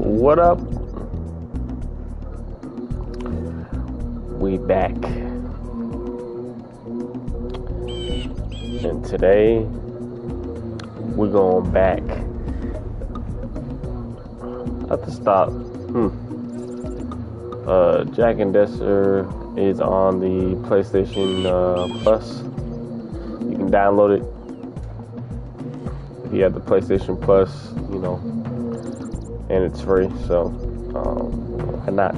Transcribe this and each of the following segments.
What up? We back. And today we're going back at the stop. Jack and Dexter is on the PlayStation Plus. You can download it if you have the PlayStation Plus, you know, and it's free. So why not?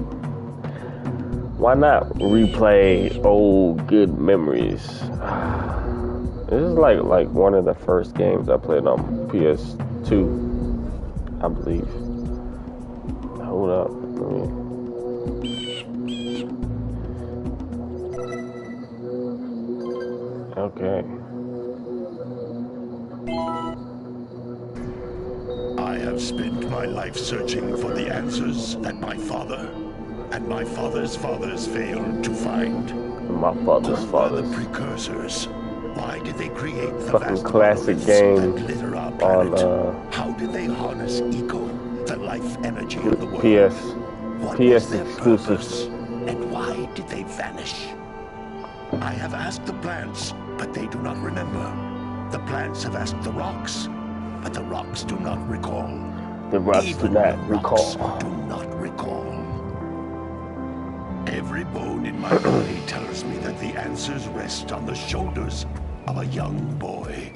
Why not replay old good memories? This is like one of the first games I played on PS2, I believe. Hold up. Okay. I have spent my life searching for the answers that my father and my father's fathers failed to find. My father's fathers. The precursors. Why did they create the fucking vast classic game that litter our on planet? How did they harness eco, the life energy of the world? What was PS their exclusives. purpose, and why did they vanish? I have asked the plants, but they do not remember. The plants have asked the rocks, but the rocks do not recall. The rocks Even do not the rocks recall. do not recall. Every bone in my body tells me that the answers rest on the shoulders of a young boy.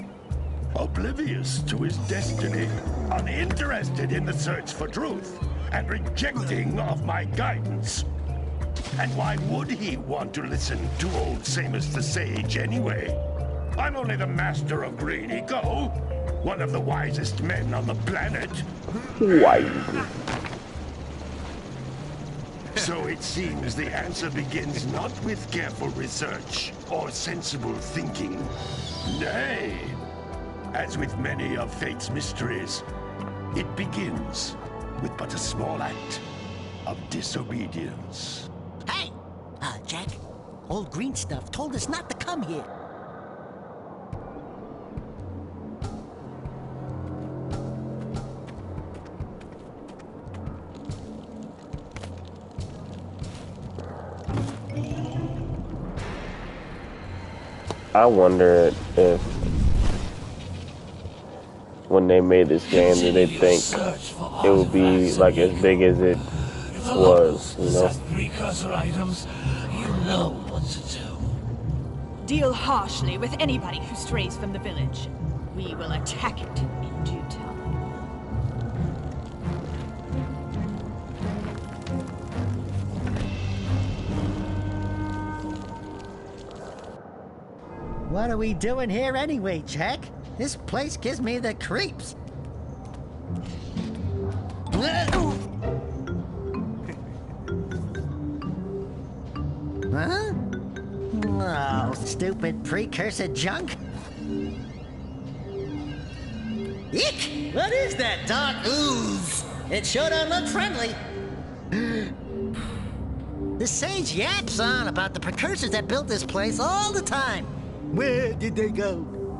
Oblivious to his destiny, uninterested in the search for truth, and rejecting of my guidance. And why would he want to listen to old Samus the Sage anyway? I'm only the master of Green Eco, one of the wisest men on the planet. Why? So it seems the answer begins not with careful research or sensible thinking. Nay, as with many of fate's mysteries, it begins with but a small act of disobedience. Hey! Jack, old green stuff told us not to come here. I wonder if when they made this game, did they think it would be like as big as it was, you know? Precursor items, you know what to do. Deal harshly with anybody who strays from the village. We will attack it in due time. What are we doing here anyway, Jack? This place gives me the creeps. Huh? Oh, stupid precursor junk. Eek! What is that dark ooze? It sure don't look friendly. The sage yaps on about the precursors that built this place all the time. Where did they go?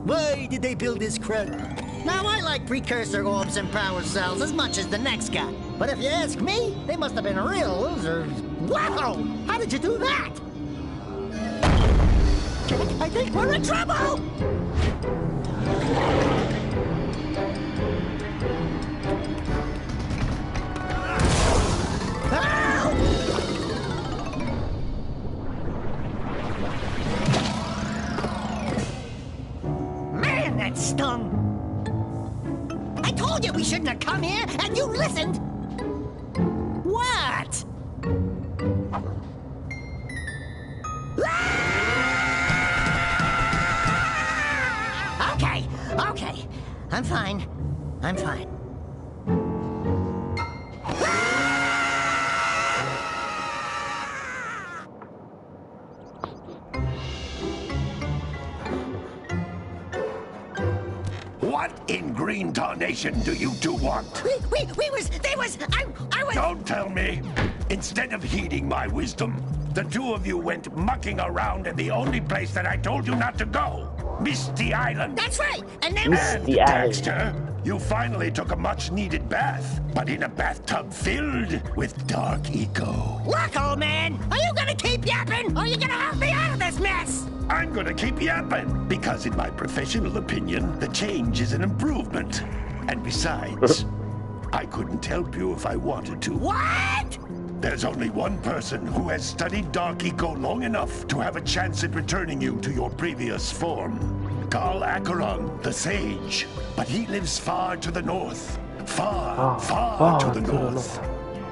Why did they build this crud? Now, I like precursor orbs and power cells as much as the next guy. But if you ask me, they must have been real losers. Wow! How did you do that? Jack, I think we're in trouble! Man, that stung! I told you we shouldn't have come here, and you listened! What? Okay. I'm fine. I'm fine. What in green tarnation do you two want? I was... Don't tell me. Instead of heeding my wisdom, the two of you went mucking around in the only place that I told you not to go. Misty Island. That's right, and then... Misty Island. Dexter, You finally took a much-needed bath, but in a bathtub filled with dark eco. Look, old man, are you gonna keep yapping, or are you gonna help me out of this mess? I'm gonna keep yapping, because in my professional opinion, the change is an improvement. And besides, I couldn't help you if I wanted to. What? There's only one person who has studied Dark Eco long enough to have a chance at returning you to your previous form. Carl Acheron, the Sage. But he lives far to the north. Far to the north.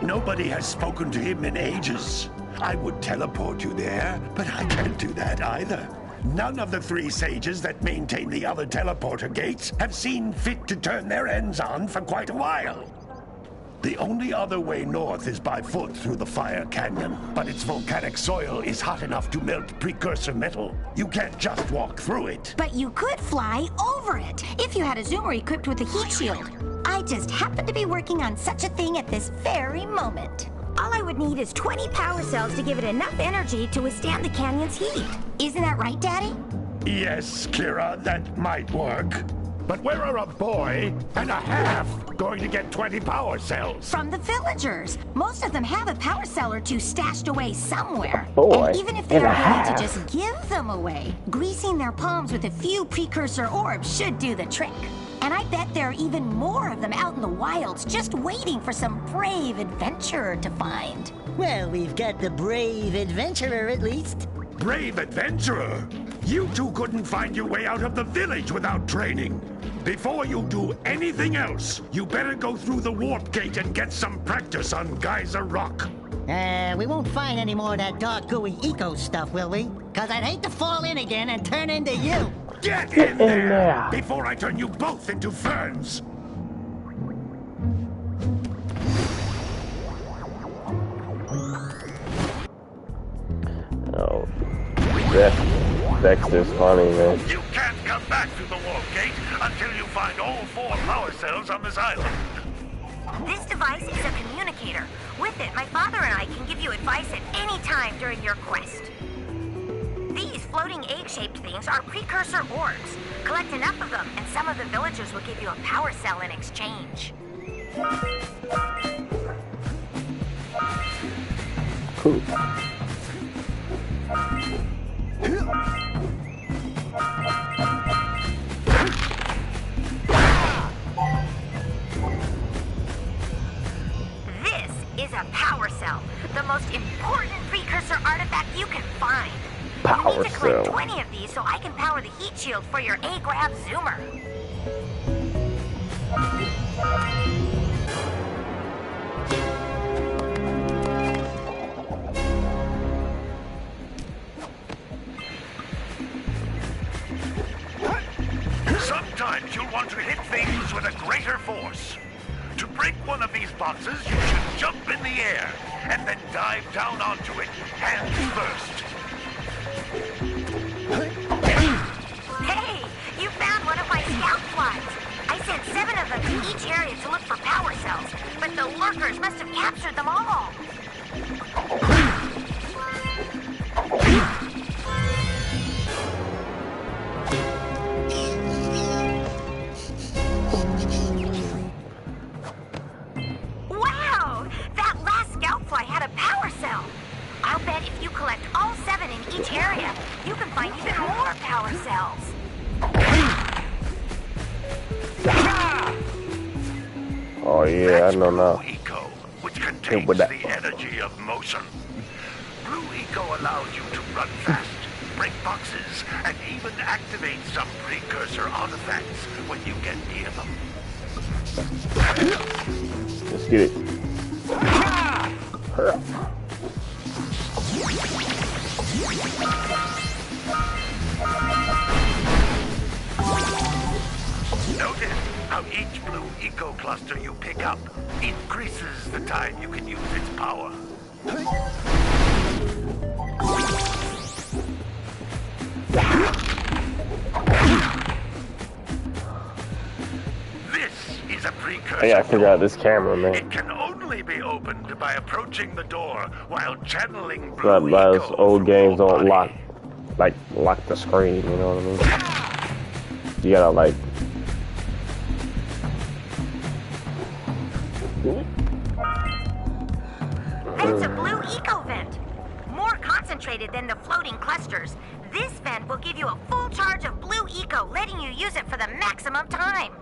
Nobody has spoken to him in ages. I would teleport you there, but I can't do that either. None of the 3 sages that maintain the other teleporter gates have seen fit to turn their ends on for quite a while. The only other way north is by foot through the Fire Canyon, but its volcanic soil is hot enough to melt precursor metal. You can't just walk through it. But you could fly over it if you had a zoomer equipped with a heat shield. I just happen to be working on such a thing at this very moment. All I would need is 20 power cells to give it enough energy to withstand the canyon's heat. Isn't that right, Daddy? Yes, Kira, that might work. But where are a boy and a half going to get 20 power cells? From the villagers. Most of them have a power cell or 2 stashed away somewhere. Boy, and even if they and a are willing to half. just give them away, greasing their palms with a few precursor orbs should do the trick. And I bet there are even more of them out in the wilds just waiting for some brave adventurer to find. Well, we've got the brave adventurer at least. Brave adventurer! You two couldn't find your way out of the village without training. Before you do anything else, you better go through the warp gate and get some practice on Geyser Rock. We won't find any more of that dark gooey eco stuff, will we? Cause I'd hate to fall in again and turn into you. Get in there before I turn you both into ferns. Oh, Dexter's funny, man. You can't come back through the warp gate until you find all 4 power cells on this island. This device is a communicator. With it, my father and I can give you advice at any time during your quest. These floating egg-shaped things are precursor orbs. Collect enough of them, and some of the villagers will give you a power cell in exchange. Cool. This is a power cell, the most important precursor artifact you can find. You Power need to collect cell. 20 of these so I can power the heat shield for your A-Grav zoomer. Sometimes you'll want to hit things with a greater force. To break one of these boxes, you should jump in the air and then dive down onto it, hands first. Hey, you found one of my scout flies. I sent 7 of them to each area to look for power cells, but the lurkers must have captured them all. Wow! That last scout fly had a power cell. I'll bet if you collect all 7 in each area, you can find even more power cells. Oh yeah, I know now. Blue Eco, which contains with that. the energy of motion. Blue Eco allows you to run fast, break boxes, and even activate some precursor artifacts when you get near them. Let's get it. Hurry up. Notice how each Blue Eco cluster you pick up increases the time you can use its power. This is a precursor. I gotta figure out door. this camera, man. It can only be opened by approaching the door while channeling Blue Not by those Eco old through games your don't body. lock the screen, you know what I mean? You gotta like That's a blue eco vent. More concentrated than the floating clusters. This vent will give you a full charge of blue eco, letting you use it for the maximum time.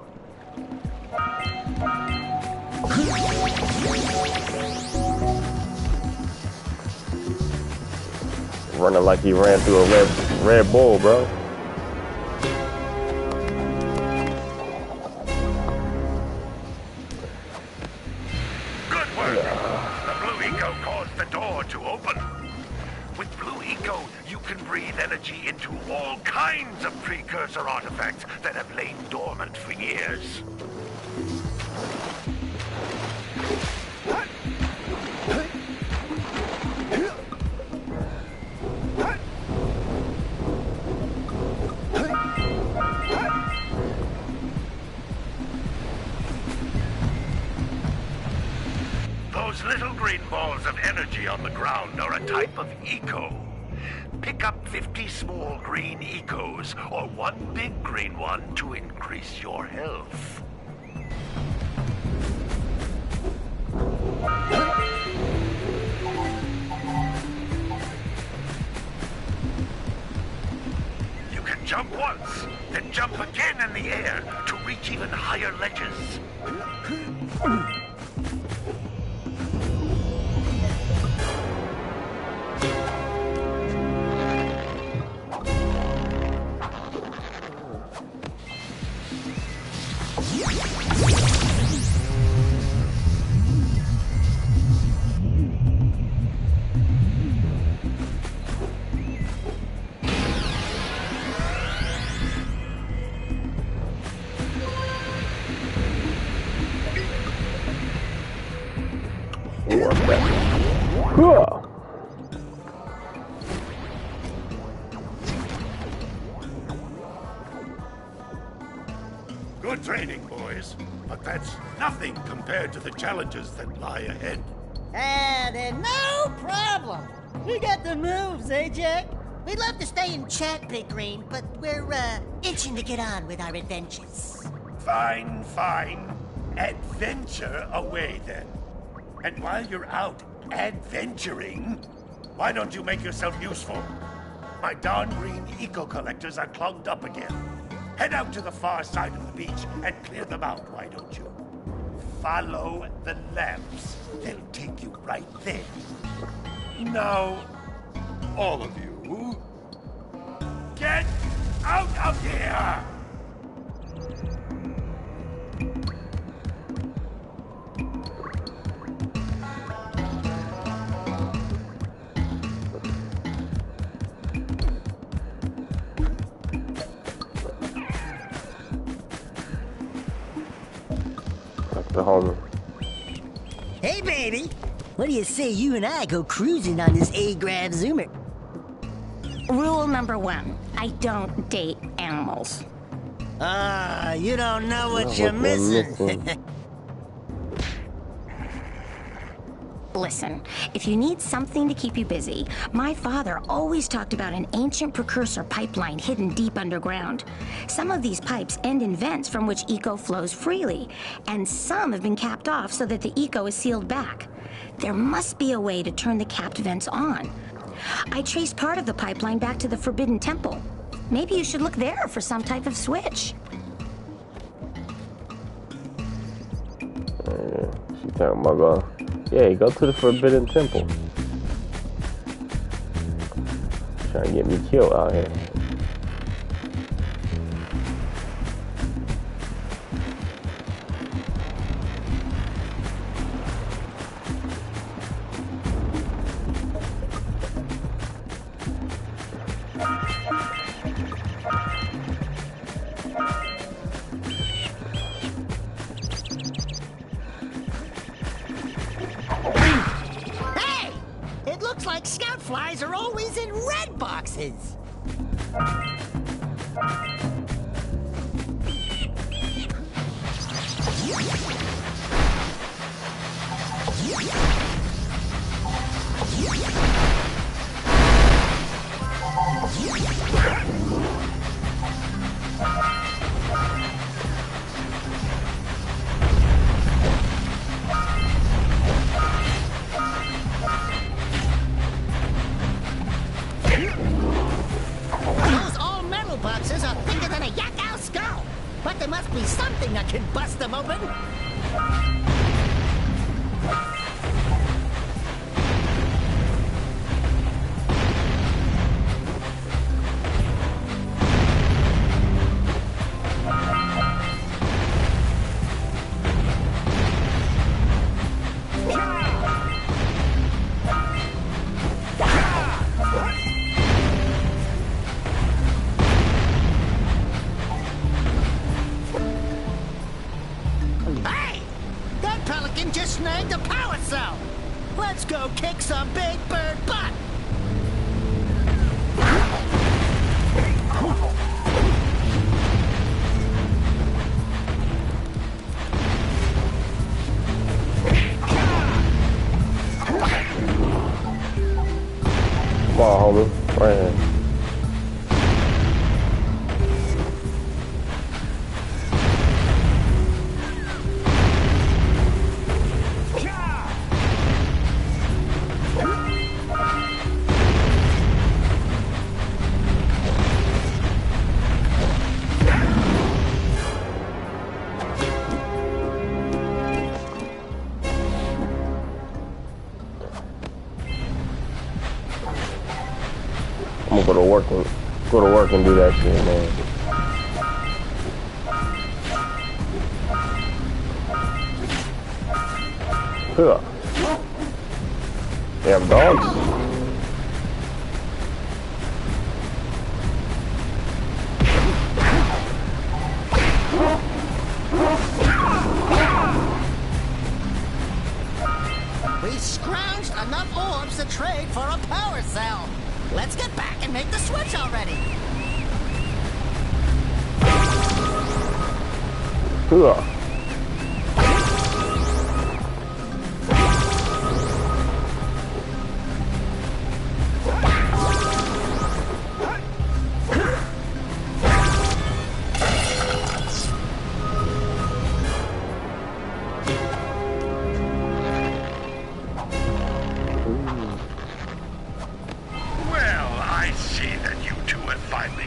Running like he ran through a Red Bull, bro. Good work. The blue eco caused the door to open. With blue eco, you can breathe energy into all kinds of precursor artifacts that have lain dormant for years. Those little green balls of energy on the ground are a type of eco. Pick up 50 small green ecos, or one big green one to increase your health. You can jump once, then jump again in the air to reach even higher ledges. Cool. Good training, boys. But that's nothing compared to the challenges that lie ahead. Then no problem. We got the moves, eh, Jack? We'd love to stay and chat, Big Green, but we're, itching to get on with our adventures. Fine, fine. Adventure away, then. And while you're out adventuring, why don't you make yourself useful? My darn green eco-collectors are clogged up again. Head out to the far side of the beach and clear them out, why don't you? Follow the lamps. They'll take you right there. Now, all of you, get out of here! The homie. Hey, baby. What do you say you and I go cruising on this A-Grav Zoomer? Rule number 1, I don't date animals. You don't know what What you're they're missing. Listen, if you need something to keep you busy, my father always talked about an ancient precursor pipeline hidden deep underground. Some of these pipes end in vents from which eco flows freely, and some have been capped off so that the eco is sealed back. There must be a way to turn the capped vents on. I traced part of the pipeline back to the Forbidden Temple. Maybe you should look there for some type of switch. She talking about yeah, go to the Forbidden Temple. Trying to get me killed out here. Looks like scout flies are always in red boxes. boxes are thicker than a Yakow skull. But there must be something that can bust them open. Just snagged a power cell. Let's go kick some big bird butt. Come on, homie. Right here. I'm gonna go to work and do that shit, man. Huh. Damn dogs. We scrounged enough orbs to trade for a power cell. Let's get back and make the switch already. Huh.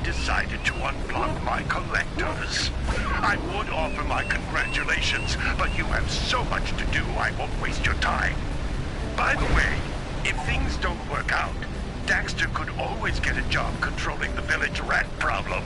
Decided to unblock my collectors. I would offer my congratulations, but you have so much to do I won't waste your time. By the way, if things don't work out, Daxter could always get a job controlling the village rat problem.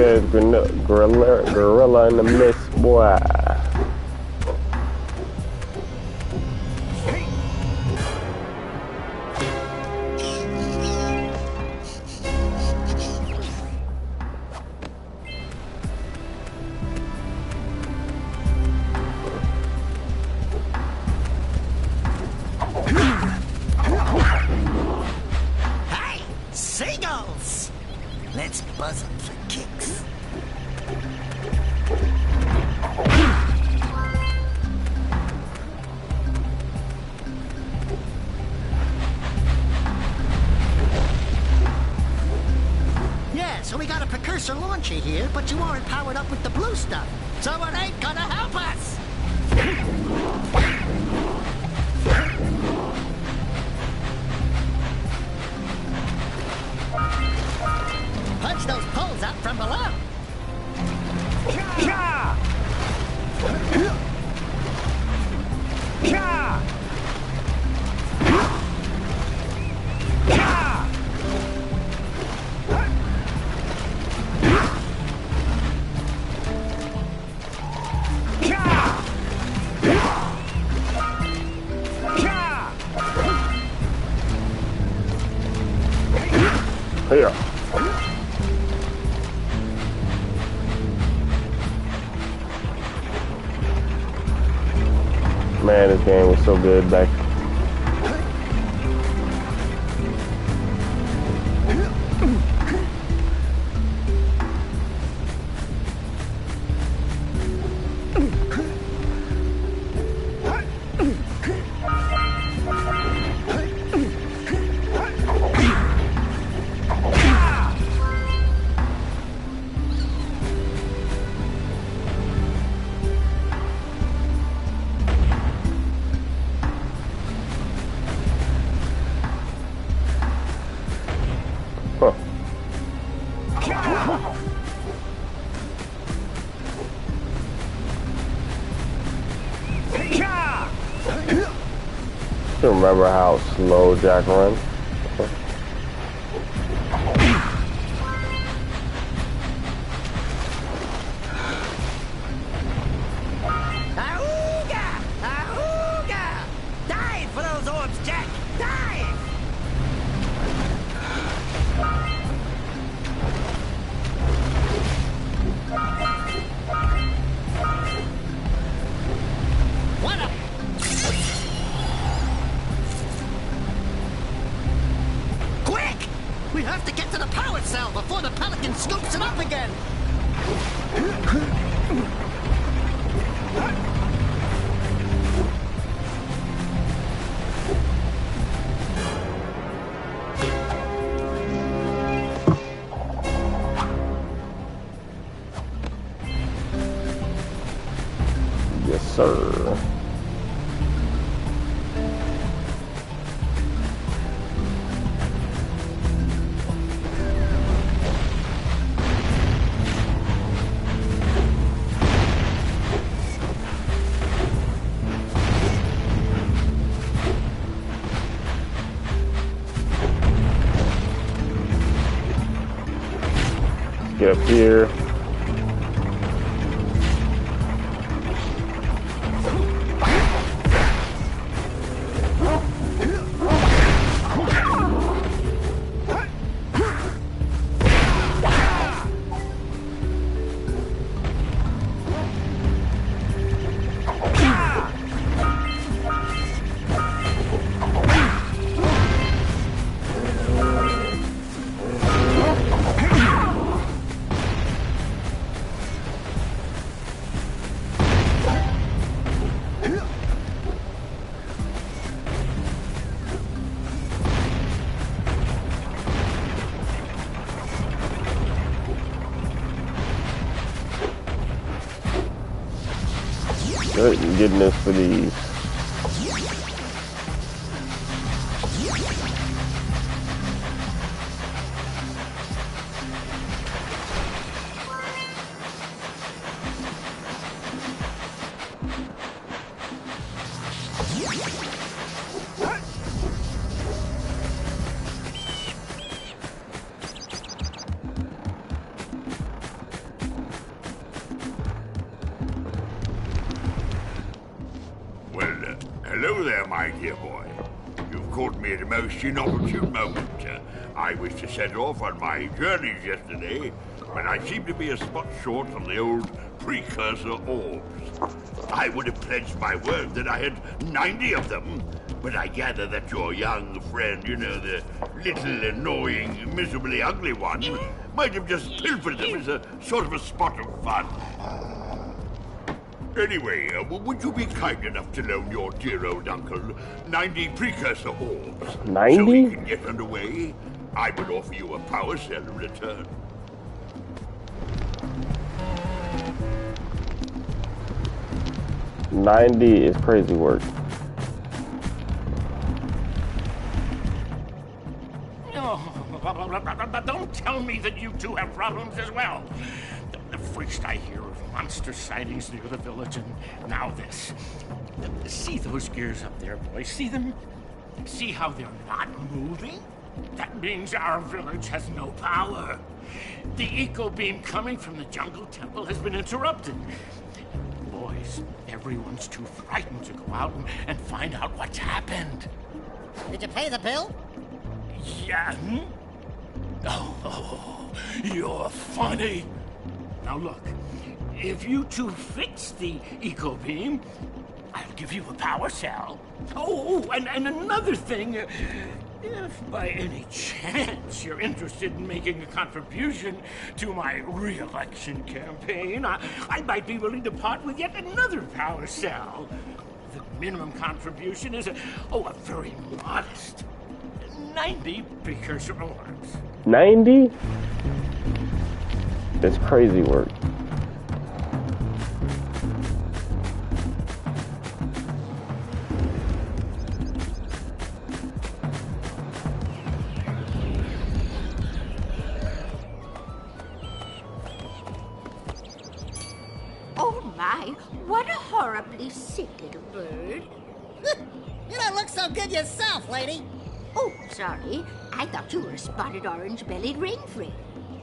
Good gorilla in the mist, boy. Hey, seagulls! Let's buzz them for kicks. Yeah, so we got a precursor launcher here, but you aren't powered up with the blue stuff, so it ain't gonna help us! Punch those poles out from below! Here. Man, this game was so good back. I remember how slow Jack runs. Ahooga! Ahooga! Dive for those orbs, Jack! Dive! What a... Quick! We have to get to the power cell before the Pelican scoops it up again! Yes, sir. Get up here. Good goodness for these. Hello there, my dear boy. You've caught me at a most inopportune moment. I was to set off on my journeys yesterday, but I seem to be a spot short on the old precursor orbs. I would have pledged my word that I had 90 of them, but I gather that your young friend, you know, the little, annoying, miserably ugly one, might have just pilfered them as a sort of a spot of fun. Anyway, would you be kind enough to loan your dear old uncle 90 precursor orbs? 90? So we can get underway? I would offer you a power cell in return. $90 is crazy work. Oh, don't tell me that you two have problems as well. First I hear of monster sightings near the village, and now this. See those gears up there, boys? See them? See how they're not moving? That means our village has no power. The eco beam coming from the jungle temple has been interrupted. Boys, everyone's too frightened to go out and find out what's happened. Did you pay the bill? Yeah. Oh, you're funny. Now look, if you two fix the eco beam, I'll give you a power cell. Oh, and another thing. If by any chance you're interested in making a contribution to my re-election campaign, I might be willing to part with yet another power cell. The minimum contribution is a very modest 90 precursor orbs. 90? That's crazy work. Oh my, what a horribly sick little bird. You don't look so good yourself, lady. Oh, sorry. I thought you were a spotted orange-bellied rainfree.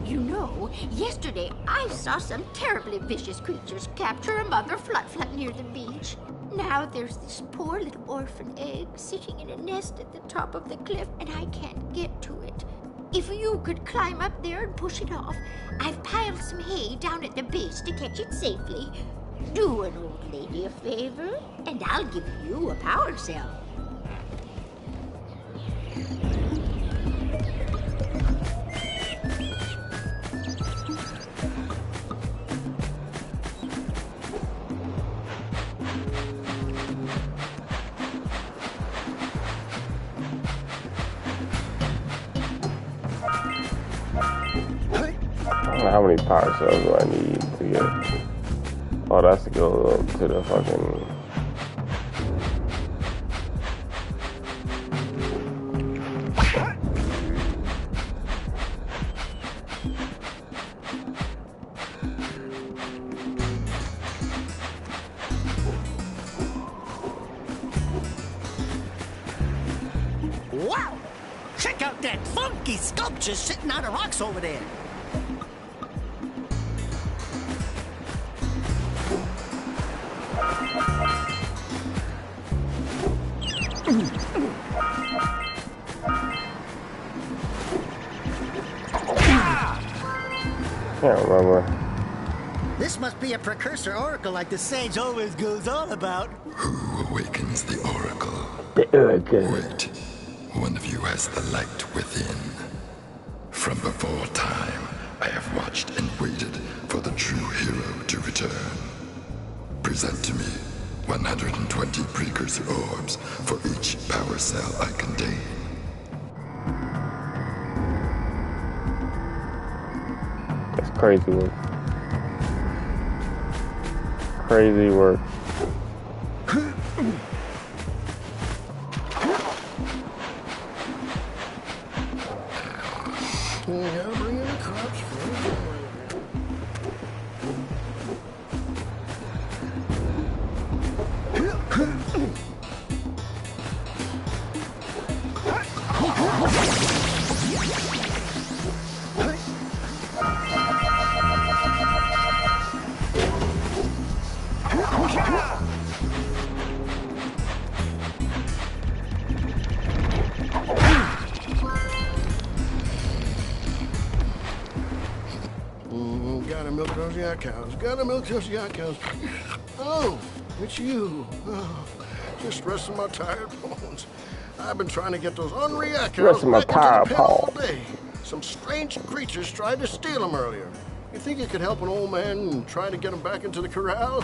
You know, yesterday I saw some terribly vicious creatures capture a mother flut-flut near the beach. Now there's this poor little orphan egg sitting in a nest at the top of the cliff, and I can't get to it. If you could climb up there and push it off, I've piled some hay down at the base to catch it safely. Do an old lady a favor, and I'll give you a power cell. How many power cells do I need to get? Oh, that's to go up to the fucking. Wow! Check out that funky sculpture sitting out of rocks over there. Can't remember. This must be a precursor oracle like the sage always goes on about. Who awakens the oracle? The Oracle. Wait, one of you has the light within. From before time, I have watched and waited for the true hero to return. Present to me 120 precursor orbs for each power cell I contain. That's crazy work. Crazy work. Yeah, bring in the cops for Gotta milk those yak cows. Gotta milk those yak cows. Oh, it's you. Oh, just resting my tired bones. I've been trying to get those unreal yak cows Resting my back into the tired pen all paws. day. Some strange creatures tried to steal them earlier. You think you could help an old man and try to get him back into the corral?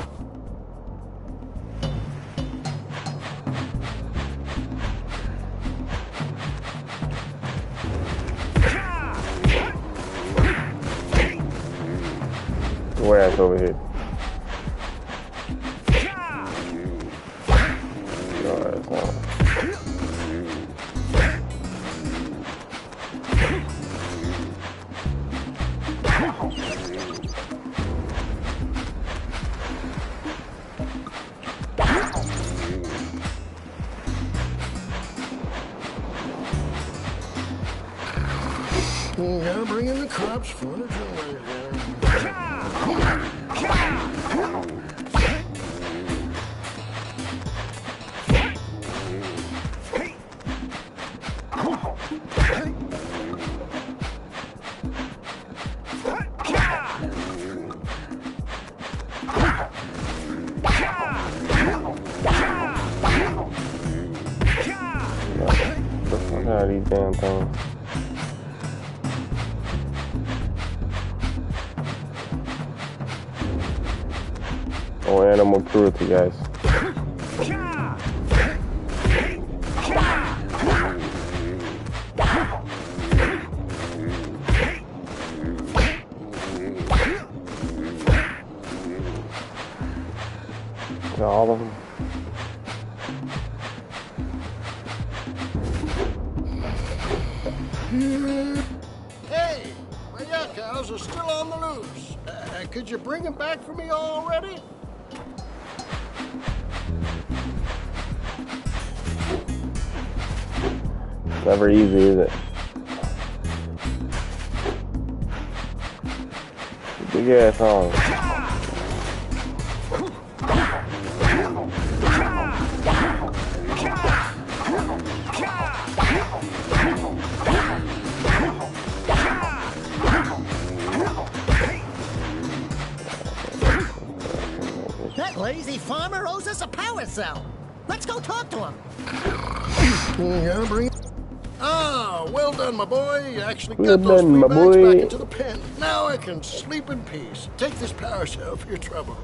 Your ass over here. Your ass on. Gotta bring in the cops for the joy. Look at these damn things. Oh, animal cruelty, guys. Got all of them. Hey, my yak cows are still on the loose. Could you bring them back for me already? Never easy, is it? Big ass on. That lazy farmer owes us a power cell. Let's go talk to him. Yeah, bring it. Ah, well done, my boy. You actually Well got those done, my flea bags boy. back into the pen. Now I can sleep in peace. Take this power cell for your trouble.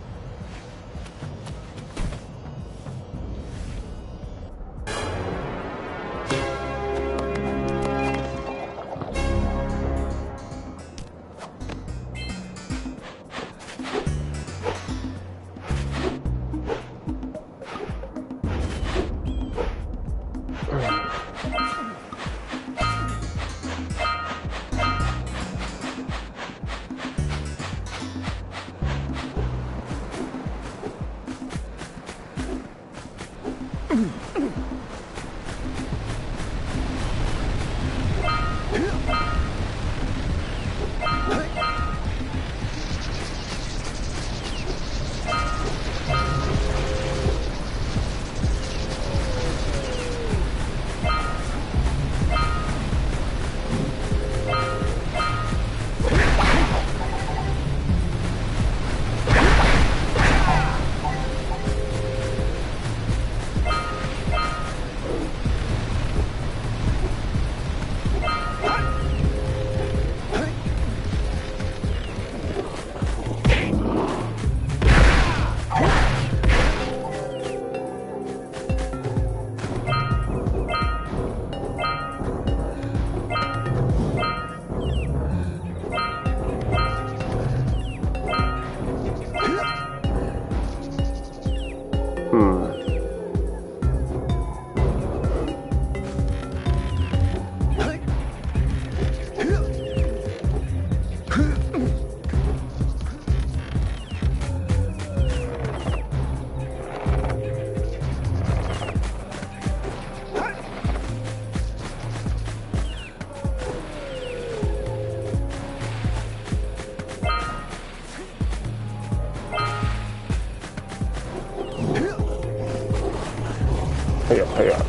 Hey up.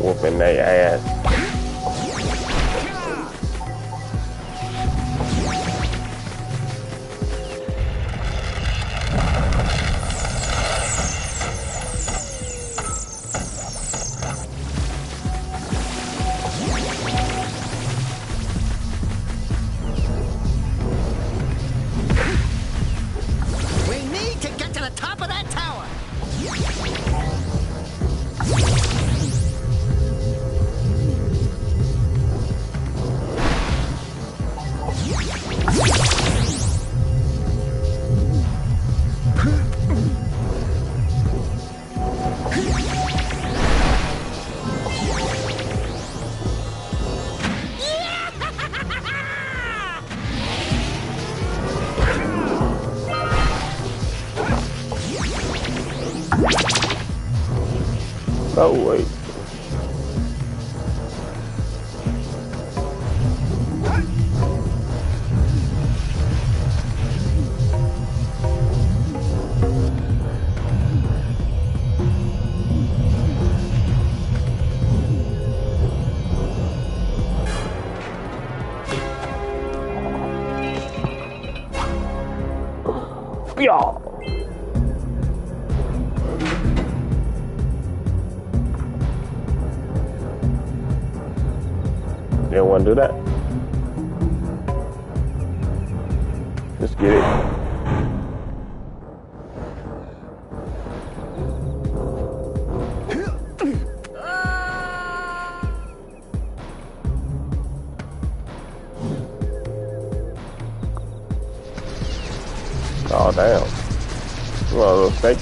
Whooping their ass. We need to get to the top of that tower. Oh wait. Yeah. You don't want to do that? Just get it. Oh, damn. You want a little steak?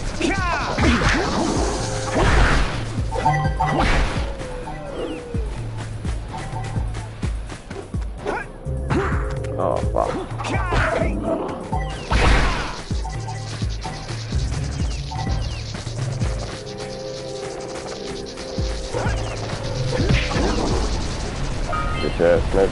Oh, fuck. Get your ass, Nick.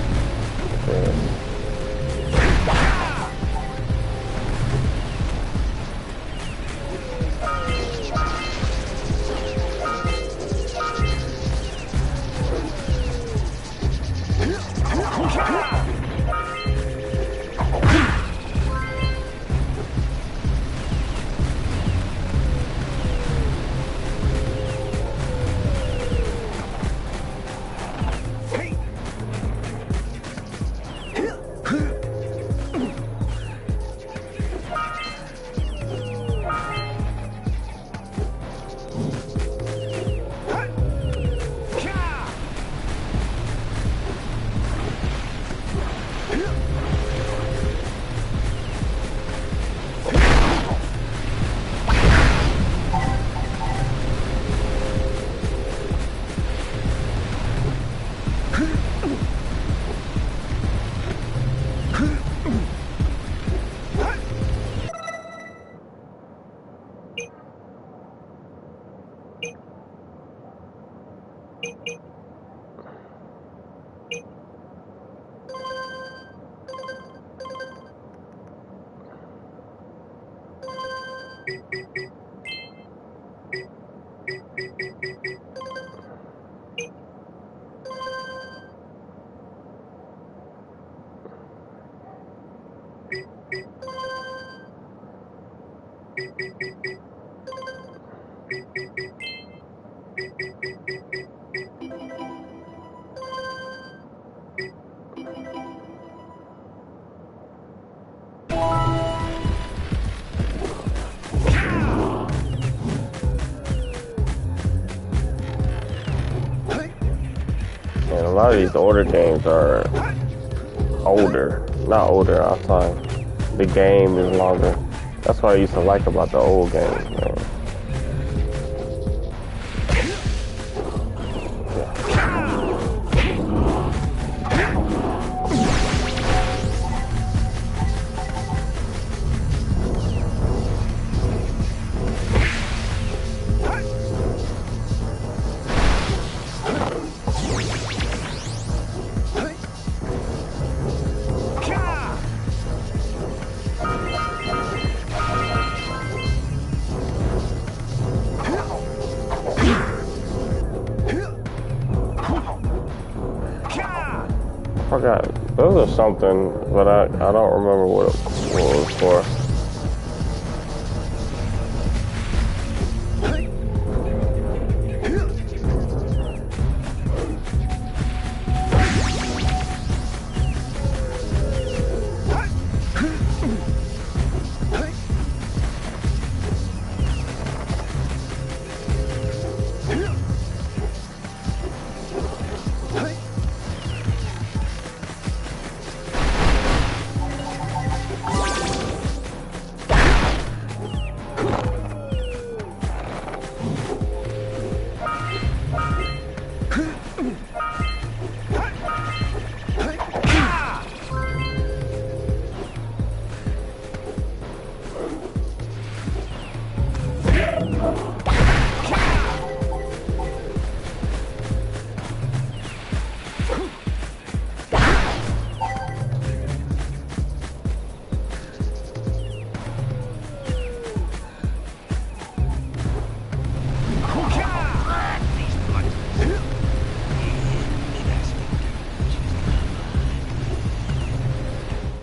And a lot of these older games are older. Not older, I'm sorry. The game is longer. That's what I used to like about the old games, man. I forgot. Those are something, but I don't remember what it was for.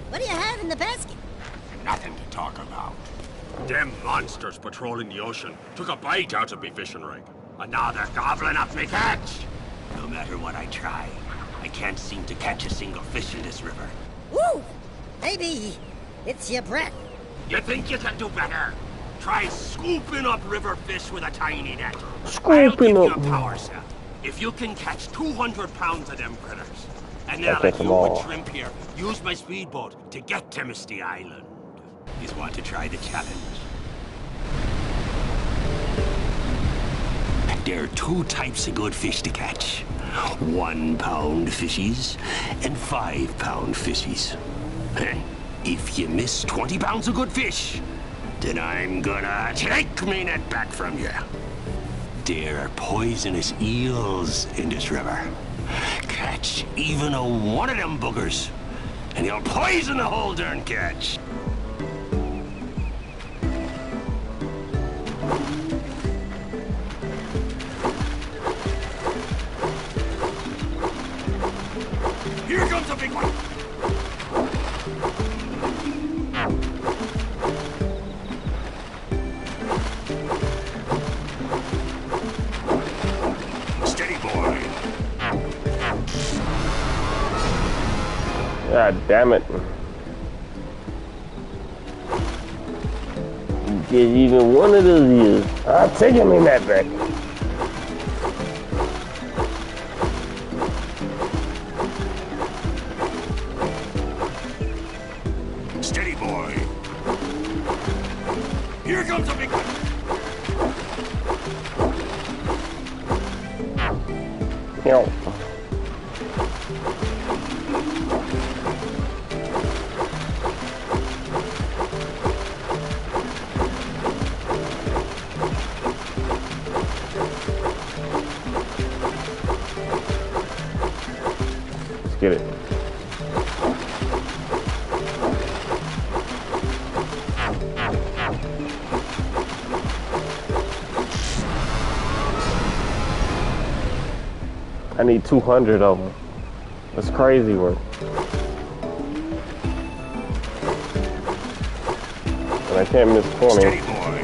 What do you have in the basket? Nothing to talk about. Them monsters patrolling the ocean took a bite out of me fishing rig. And now they're gobbling up me catch. No matter what I try, I can't seem to catch a single fish in this river. Woo! Maybe it's your breath. You think you can do better? Try scooping up river fish with a tiny net. Scooping I'll give you up. a power cell. If you can catch 200 pounds of them critters, and then I'll I'll catch let them you all. and Shrimp here use my speedboat to get to Misty Island. You want to try the challenge? There are two types of good fish to catch. 1 pound fishies and 5 pound fishies. If you miss 20 pounds of good fish, then I'm gonna take me net back from you. There are poisonous eels in this river. Catch even one of them buggers, and you'll poison the whole darn catch. Here comes a big one. Steady, boy. God damn it. Get even one of those years. I'll take him in that back. Steady, boy. Here comes a big one. Yo. Let's get it. I need 200 of them. That's crazy work. And I can't miss 20. Steady, boy.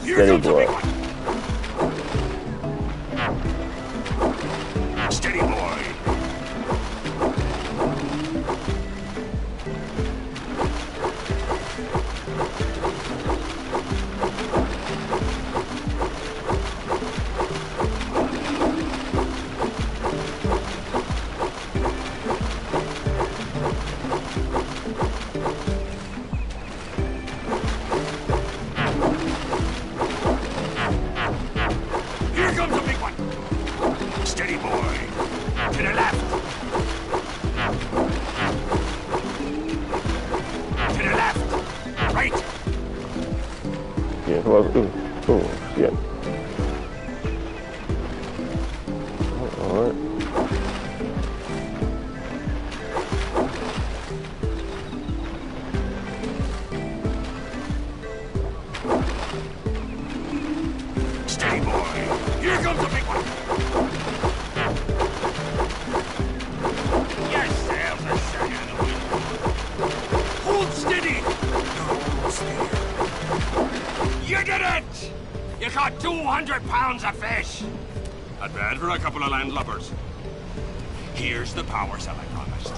Here Steady comes a boy. big one. Steady, boy. Here comes a big one. Steady, boy. To the left. To the left. Right. Yeah, well, ooh, shit. Alright. Steady, boy. Here comes a big one. Your sails are set in the wind. Hold steady. No, steady. You did it! You caught 200 pounds of fish. Not bad for a couple of landlubbers. Here's the power cell I promised.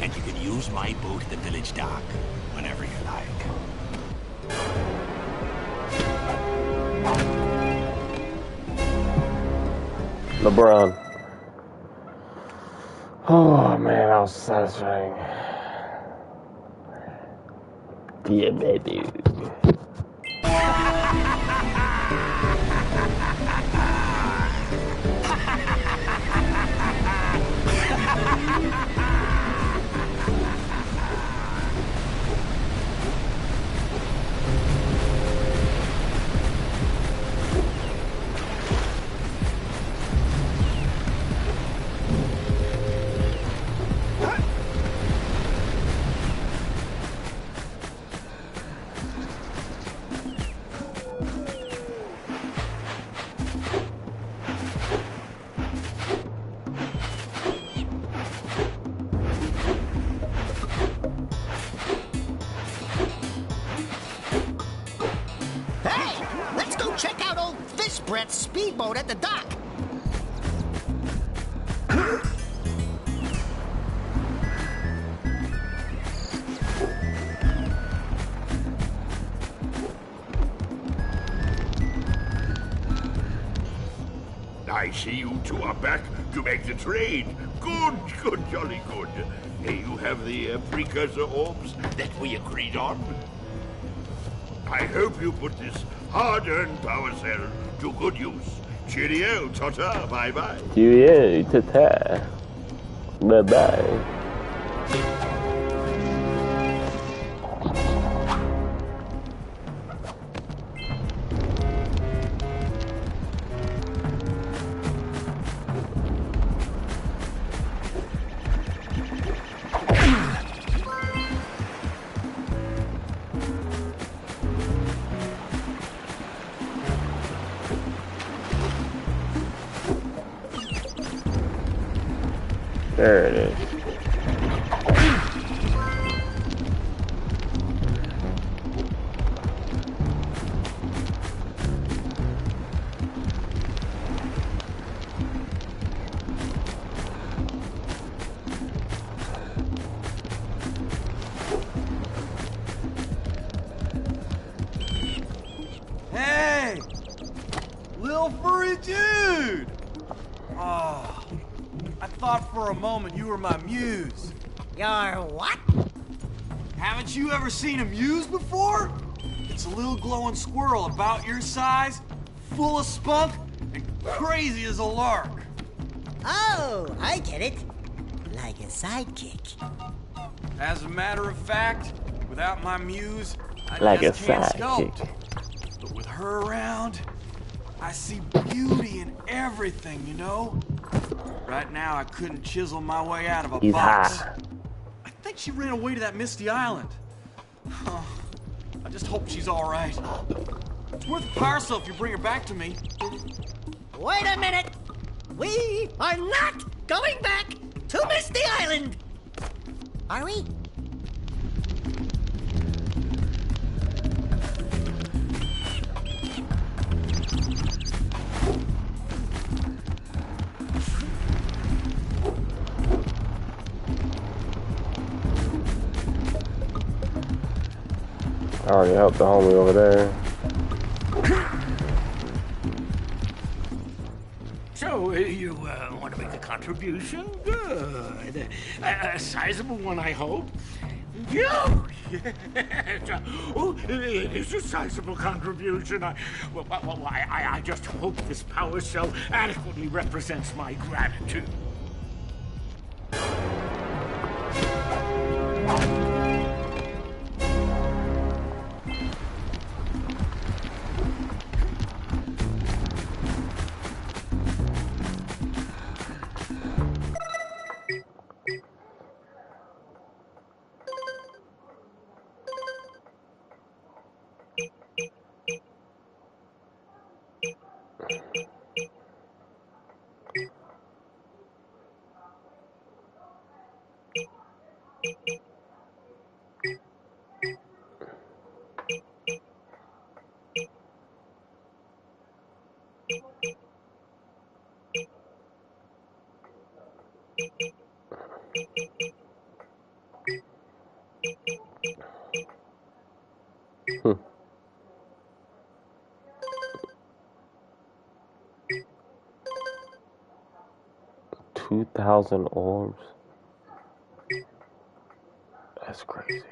And you can use my boat at the village dock whenever you like. LeBron. Oh man, that was satisfying. Yeah, baby. Brett's speedboat at the dock. I see you two are back to make the trade. Good, jolly good. You have the precursor orbs that we agreed on. I hope you put this hard-earned power cell to good use. Cheerio, ta-ta, bye-bye. Cheerio, ta-ta. Bye-bye. There it is. Hey! Lil furry dude! Oh, I thought for a moment you were my muse. Your what? Haven't you ever seen a muse before? It's a little glowing squirrel about your size, full of spunk, and crazy as a lark. Oh, I get it. Like a sidekick. As a matter of fact, without my muse, I Like just a can't sidekick. sculpt. But with her around, I see beauty in everything, you know? Right now, I couldn't chisel my way out of a He's box. high. I think she ran away to that misty island. I just hope she's all right. It's worth a parcel if you bring her back to me. Wait a minute. We are not going back to Misty Island. Are we? I already helped the homie over there. So, you want to make a contribution? Good. A sizable one, I hope. Yeah. Oh, it is a sizable contribution. I just hope this power cell adequately represents my gratitude. Hmm. 2,000 orbs. That's crazy.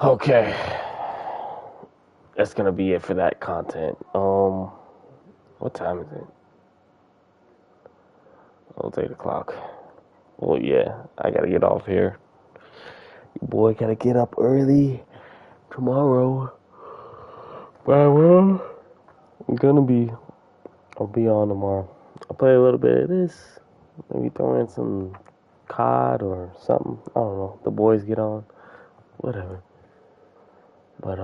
Okay, that's gonna be it for that content. What time is it? Oh, it's 8 o'clock. Well, yeah, I gotta get off here. Your boy gotta get up early tomorrow. But I'm gonna be I'll be on tomorrow. I'll play a little bit of this. Maybe throw in some COD or something. I don't know. The boys get on. Whatever. But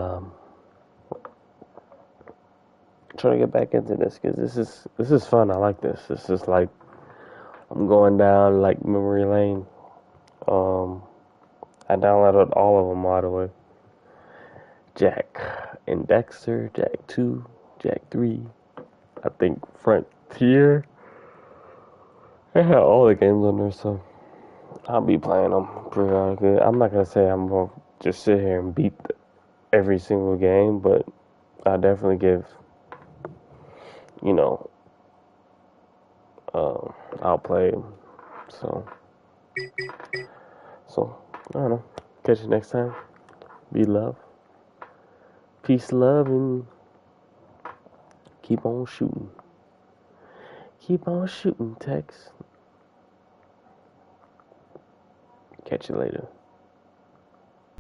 trying to get back into this because this is fun. I like this. This is like I'm going down like memory lane. I downloaded all of them by the way. Jak and Dexter, Jak 2, Jak 3. I think Frontier. I had all the games on there, so I'll be playing them periodically. I'm not gonna say I'm gonna just sit here and beat every single game, but I definitely give, you know, I'll play. So I don't know. Catch you next time. Be love. Peace, love, and keep on shooting. Keep on shooting, Tex. Catch you later.